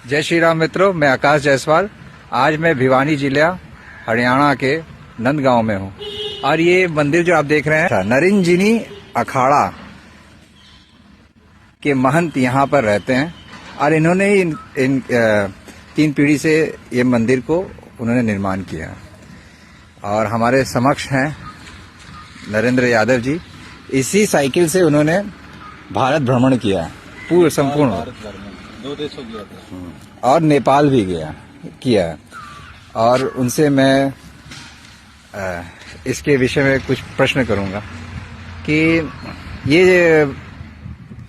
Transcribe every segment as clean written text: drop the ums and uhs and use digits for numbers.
जय श्री राम मित्रों, मैं आकाश जायसवाल। आज मैं भिवानी जिला हरियाणा के नंदगांव में हूँ और ये मंदिर जो आप देख रहे हैं नरिंजिनी अखाड़ा के महंत यहाँ पर रहते हैं और इन्होंने इन 3 पीढ़ी से ये मंदिर को उन्होंने निर्माण किया और हमारे समक्ष हैं नरेंद्र यादव जी। इसी साइकिल से उन्होंने भारत भ्रमण किया पूर्ण संपूर्ण 2 देशों गया था और नेपाल भी किया और उनसे मैं इसके विषय में कुछ प्रश्न करूंगा कि ये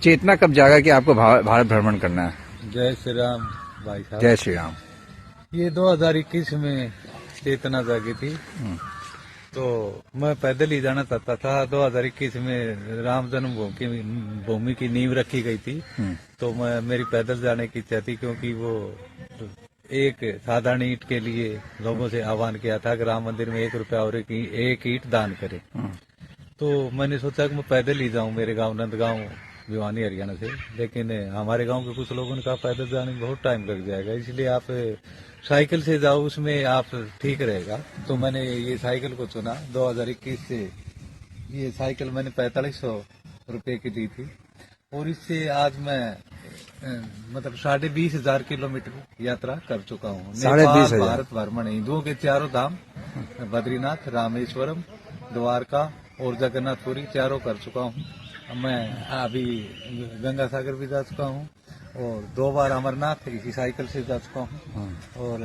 चेतना कब जागा कि आपको भारत भ्रमण करना है। जय श्री राम भाई साहब। जय श्री राम। ये 2021 में चेतना जागी थी तो मैं पैदल ही जाना चाहता था। 2021 में राम जन्मभूमि की नींव रखी गई थी तो मेरी पैदल जाने की इच्छा थी, क्योंकि वो एक साधारण ईंट के लिए लोगों से आह्वान किया था कि राम मंदिर में 1 रुपया और एक ईंट दान करे। तो मैंने सोचा कि मैं पैदल ही जाऊं मेरे गांव नंदगांव भिवानी हरियाणा से, लेकिन हमारे गांव के कुछ लोगों ने कहा पैदल जाने में बहुत टाइम लग जाएगा, इसलिए आप साइकिल से जाओ, उसमें आप ठीक रहेगा। तो मैंने ये साइकिल को चुना। 2021 से ये साइकिल मैंने 4500 रुपए की ली थी और इससे आज मैं मतलब 20,500 किलोमीटर यात्रा कर चुका हूँ। नेपाल, भारत भ्रमण, हिंदुओं के 4 धाम बद्रीनाथ, रामेश्वरम, द्वारका और जगन्नाथपुरी 4 कर चुका हूँ। मैं अभी गंगा सागर भी जा चुका हूँ और 2 बार अमरनाथ इसी साइकिल से जा चुका हूँ और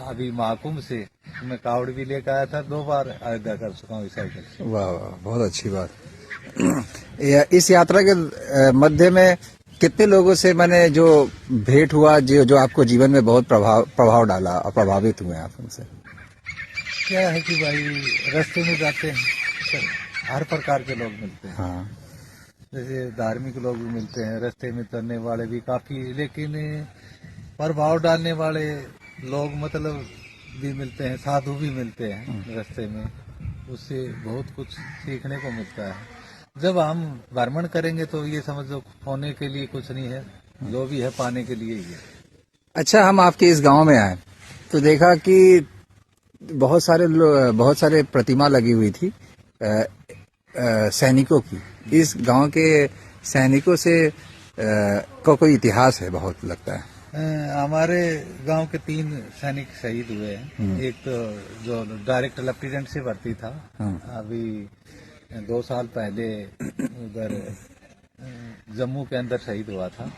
अभी महाकुंभ से मैं कावड़ भी लेकर आया था। 2 बार अयोध्या कर चुका हूँ इस साइकिल से। वाह वाह, बहुत अच्छी बात। इस यात्रा के मध्य में कितने लोगों से मैंने जो भेंट हुआ जो आपको जीवन में बहुत प्रभाव डाला और प्रभावित हुए आप उनसे? क्या है कि भाई रास्ते में जाते हैं हर प्रकार के लोग मिलते हैं। हाँ। जैसे धार्मिक लोग भी मिलते हैं, रास्ते में चलने वाले भी काफी, लेकिन प्रभाव डालने वाले लोग मतलब भी मिलते हैं, साधु भी मिलते हैं रास्ते में। उससे बहुत कुछ सीखने को मिलता है। जब हम भ्रमण करेंगे तो ये समझो खोने के लिए कुछ नहीं है, जो भी है पाने के लिए ही है। अच्छा, हम आपके इस गांव में आए तो देखा कि बहुत सारे प्रतिमा लगी हुई थी सैनिकों की। इस गांव के सैनिकों से का कोई इतिहास है बहुत लगता है। हमारे गांव के 3 सैनिक शहीद हुए हैं। एक तो जो डायरेक्ट लेफ्टिनेंट से भर्ती था, अभी 2 साल पहले उधर जम्मू के अंदर शहीद हुआ था।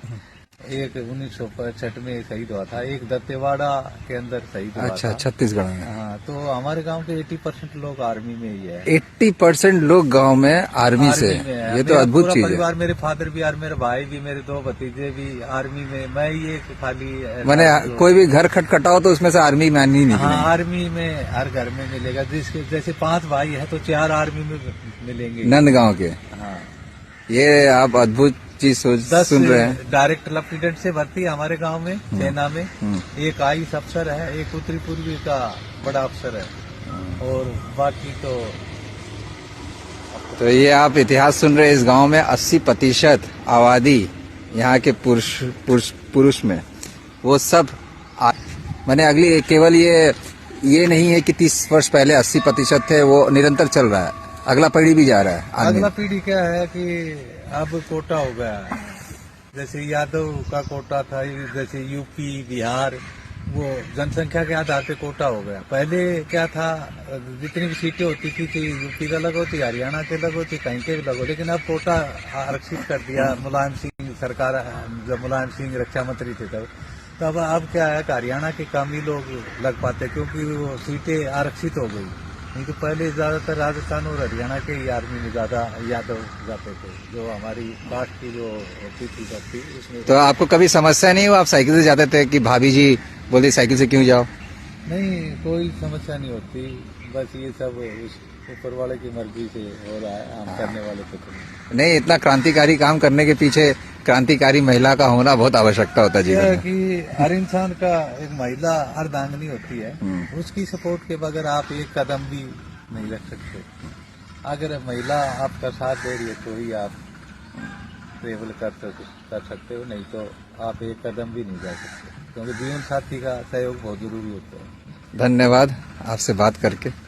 एक 1965 में शहीद हुआ था। एक दत्तेवाड़ा के अंदर शहीद हुआ था। अच्छा, छत्तीसगढ़ में। हाँ, तो हमारे गांव के 80% लोग आर्मी में ही है। 80% लोग गांव में आर्मी से है। ये तो अद्भुत चीज है। परिवार, मेरे फादर भी आर्मी, मेरे भाई भी, मेरे 2 भतीजे भी आर्मी में। मैं ये खाली मैंने कोई भी घर खटखटाओ तो उसमें से आर्मी मैन ही नहीं। हाँ, आर्मी में हर घर में मिलेगा। जिसके जैसे 5 भाई है तो 4 आर्मी में मिलेंगे नंदगांव के। हाँ, ये आप अद्भुत चीज सुन रहे हैं। डायरेक्ट लेफ्टिनेंट से भर्ती है हमारे गांव में सेना में। एक आईएएस अफसर है, एक उत्तरी पूर्वी का बड़ा अफसर है और बाकी तो ये आप इतिहास सुन रहे हैं। इस गांव में 80% आबादी यहाँ के पुरुष में वो सब मैंने अगली केवल ये नहीं है कि 30 वर्ष पहले 80% थे, वो निरंतर चल रहा है। अगला पीढ़ी भी जा रहा है। अगला पीढ़ी क्या है कि अब कोटा हो गया है। जैसे यादव का कोटा था, जैसे यूपी, बिहार, वो जनसंख्या के आधार पे कोटा हो गया। पहले क्या था, जितनी भी सीटें होती थी कि यूपी का अलग होती, हरियाणा के अलग होती, कहीं के भी अलग हो, लेकिन अब कोटा आरक्षित कर दिया। मुलायम सिंह सरकार, जब मुलायम सिंह रक्षा मंत्री थे तब अब क्या है कि हरियाणा के कम ही लोग लग पाते, क्योंकि वो सीटें आरक्षित हो गई। नहीं तो पहले ज्यादातर राजस्थान और हरियाणा के ही आर्मी में ज्यादा यादव जाते थे, जो हमारी कास्ट की जो होती थी भर्ती उसमें। तो आपको कभी समस्या नहीं हुआ? आप साइकिल से जाते थे कि भाभी जी बोलती साइकिल से क्यों जाओ? नहीं, कोई समस्या नहीं होती। बस ये सब ऊपर वाले की मर्जी से हो रहा है, हम करने वाले कुछ नहीं। इतना क्रांतिकारी काम करने के पीछे क्रांतिकारी महिला का होना बहुत आवश्यकता होता है जीवन में। कि हर इंसान का एक महिला अर्धांगिनी होती है, उसकी सपोर्ट के बगैर आप एक कदम भी नहीं रख सकते। अगर महिला आपका साथ दे रही है तो ही आप ट्रेवल कर सकते हो, नहीं तो आप एक कदम भी नहीं जा सकते। क्योंकि जीवन साथी का सहयोग बहुत जरूरी होता है। धन्यवाद आपसे बात करके।